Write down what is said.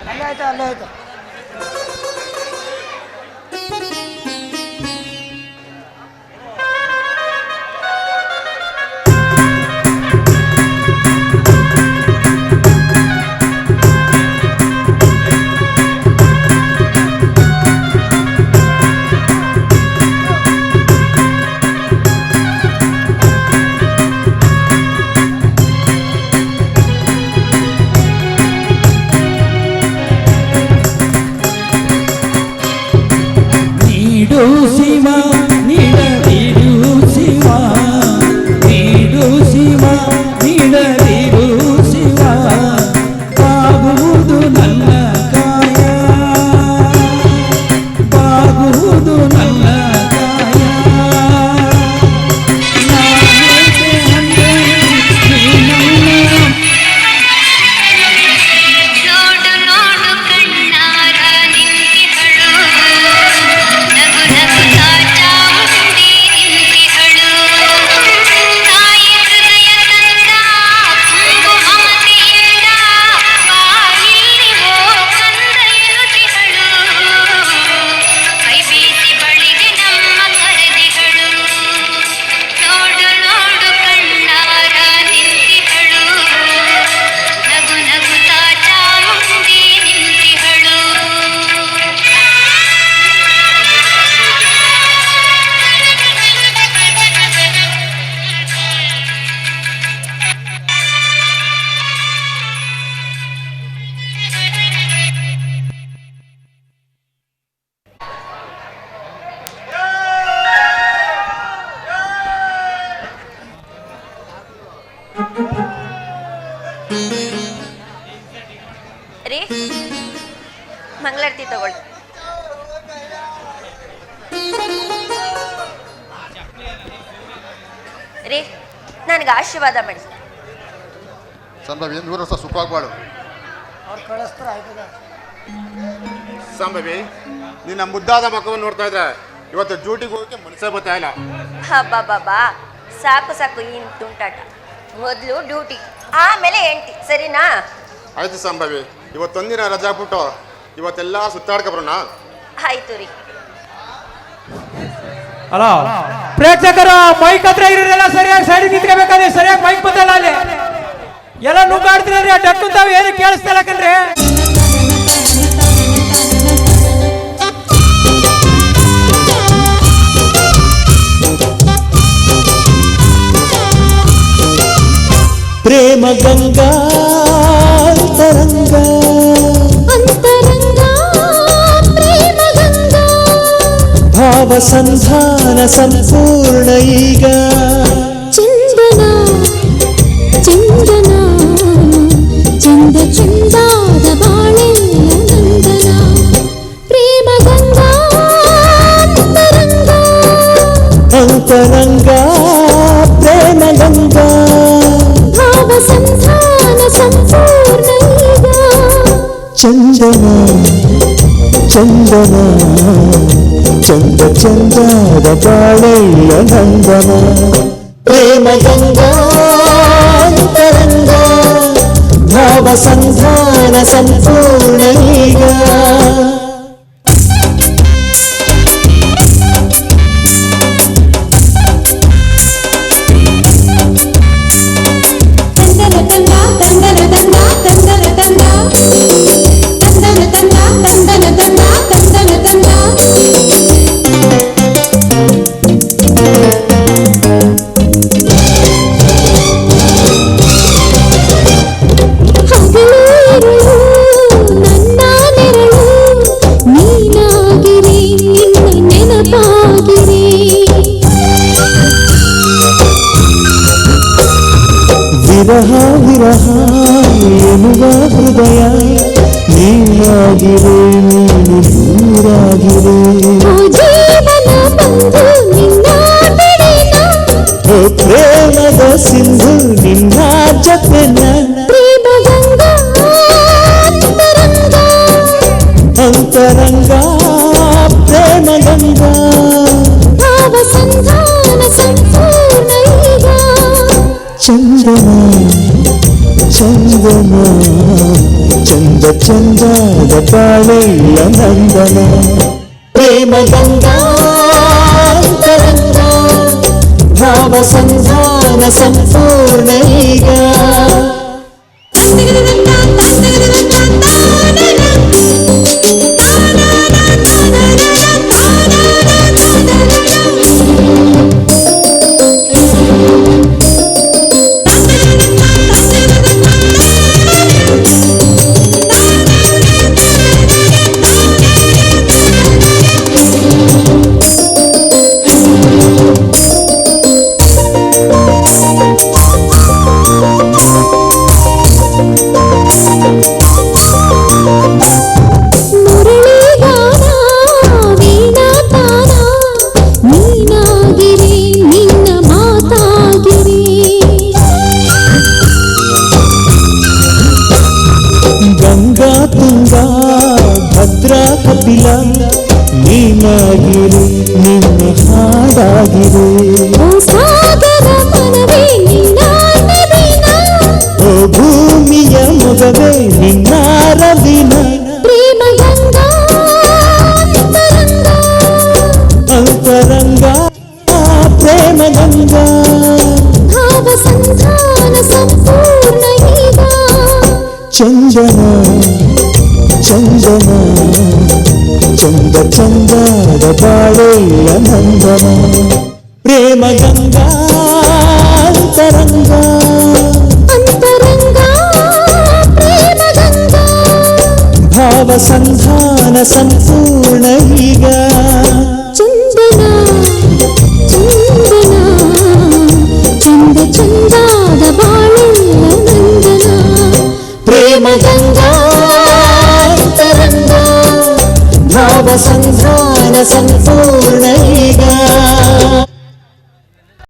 ಅಲ್ಲೇ ಆಯ್ತು. ಶಿವ ನೀಡದಿರು ಶಿವ ನೀಡು ಶಿವ ನೀಡದಿರು ಶಿವ ಬಾಗುವುದು ನನ್ನ ಕಾಯ ಬಾಗುವುದು ನನ್ನ ಕಾಯ ರೀ ಮಂಗಳಾರತಿ ತಗೊಳ್ಳಿ. ರೀ ನನಗೆ ಆಶೀರ್ವಾದ ಮಾಡಿ. ಸಂಭವಿ 100 ವರ್ಷ ಸುಖವಾಗ್ಬಾಳು. ಅವ್ರು ಕಳಿಸ್ತಾರೆ ಆಯ್ತದ. ಸಂಭವಿ ನಿನ್ನ ಮುದ್ದಾದ ಮಕ್ಕವನ್ನು ನೋಡ್ತಾ ಇದ್ರೆ ಇವತ್ತು ಡ್ಯೂಟಿಗೆ ಹೋಗಕ್ಕೆ ಮನಸ್ಸೇ ಬರ್ತಾ ಇಲ್ಲ. ಹಬ್ಬಾ ಬಾಬಾ ಸಾಕು ಸಾಕು ಈ ತುಂಟಾಟ. ಮೊದಲು ಡ್ಯೂಟಿ ಆಮೇಲೆ ಹೆಂಡತಿ, ಸರಿನಾ? ಆಯ್ತು ಸಂಭವಿ, ಇವತ್ತೊಂದಿನ ರಜಾ ಬಿಟ್ಟು ಇವತ್ತೆಲ್ಲ ಸುತ್ತಾಡ್ಕೊಬ್ರಣ. ಆಯ್ತು ರೀ. ಹಲೋ ಪ್ರೇಕ್ಷಕರು, ಮೈಕ್ ಹತ್ರ ಇರೋರೆಲ್ಲ ಸರಿಯಾಗಿ ಸೈಡ್ ನಿಂತ್ಕೋಬೇಕಾದ್ರೆ ಸರಿಯಾಗಿ ಮೈಕ್ ಬತ್ತಲ್ಲ ಅಲ್ಲಿ ಎಲ್ಲ ನುಗ್ಗಾಡ್ತಿರಲ್ರಿ. ಆ ಡಕ್ಕು ತಾವು ಏನು ಕೇಳಿಸ್ತಾ ಇಲ್ಲಕಂದ್ರೆ ಪ್ರೇಮ ಗಂಗಾ ಅಂತರಂಗ ಅಂತರಂಗ ಪ್ರೇಮ ಗಂಗಾ ಭಾವ ಸಂಧಾನ ಸಂಪೂರ್ಣ ಈಗ ಚಂದನ ಚಂದನ ಚಂದ ಚಂದಾದ ಬಾಳೆಲ್ಲ ನಂದನ ಪ್ರೇಮ ಗಂಗಾ ಅಂತರಂಗ ಅಂತರಂಗ ಪ್ರೇಮ ಗಂಗಾ ಭಾವ ಸಂಧಾನ ಸಂಪೂರ್ಣ ಈಗ ಚಂದನ ಚಂದನ ಚಂದ ಚಂದದ ಬಾಳೆಲ್ಲ ನಂದನ ಪ್ರೇಮ ಗಂಗಾ ಅಂತರಂಗ ಭಾವ ಸಂಧಾನ ಸಂಪೂರ್ಣ ಈಗ ವಿರಹ ವಿರಹ ಎನ್ನುವ ಹೃದಯ ನೀನಾಗಿರೆ ನೀನು ದೂರಾಗಿರೆ ಓ ಪ್ರೇಮದ ಸಿಂಧು ನಿನ್ನ ಜೊತೆ ನನ್ನ ಅಂತರಂಗ ಪ್ರೇಮ ಗಂಗಾ ಭಾವ ಸಂಧಾನ ಸಂಪೂರ್ಣ ಈಗ ಚಂದನ ಚಂದನ ಚಂದ ಚಂದದ ಬಾಳೆಯ ನಂದನ ಪ್ರೇಮ ಗಂಗಾ ಅಂತರಂಗ ಭಾವ ಸಂಧಾನ ಸಂಪೂರ್ಣ ಈಗ ಕಪಿಲ ನೀನಾಗಿರು ನಿನ್ನ ಹಾಡಾಗಿರು ಸಾಗರ ಮನವೇ ನಿನ್ನ ನದಿನ ಓ ಭೂಮಿಯ ಮೊಗವೇ ನಿನ್ನ ರವಿನ ಪ್ರೇಮ ಗಂಗಾ ಅಂತರಂಗ ಪ್ರೇಮ ಗಂಗಾ ಭಾವ ಸಂಧಾನ ಸಂಪೂರ್ಣ ಈಗ ಚಂದನ ಚಂದನ ಚಂದ ಚಂದದ ಬಾಳೆಯ ನಂದನ ಪ್ರೇಮ ಗಂಗಾ ಅಂತರಂಗ ಅಂತರಂಗ ಪ್ರೇಮ ಗಂಗಾ ಭಾವ ಸಂಧಾನ ಸಂಪೂರ್ಣ ಈಗ ಚಂದನ ಚಂದನ ಚಂದ ಚಂದಾದ ಬಾಳೆಯ ನಂದನ ಪ್ರೇಮ ಗಂಗಾ ಅಂತರಂಗ ಭಾವ ಸಂಧಾನ ಸಂಪೂರ್ಣ ಈಗ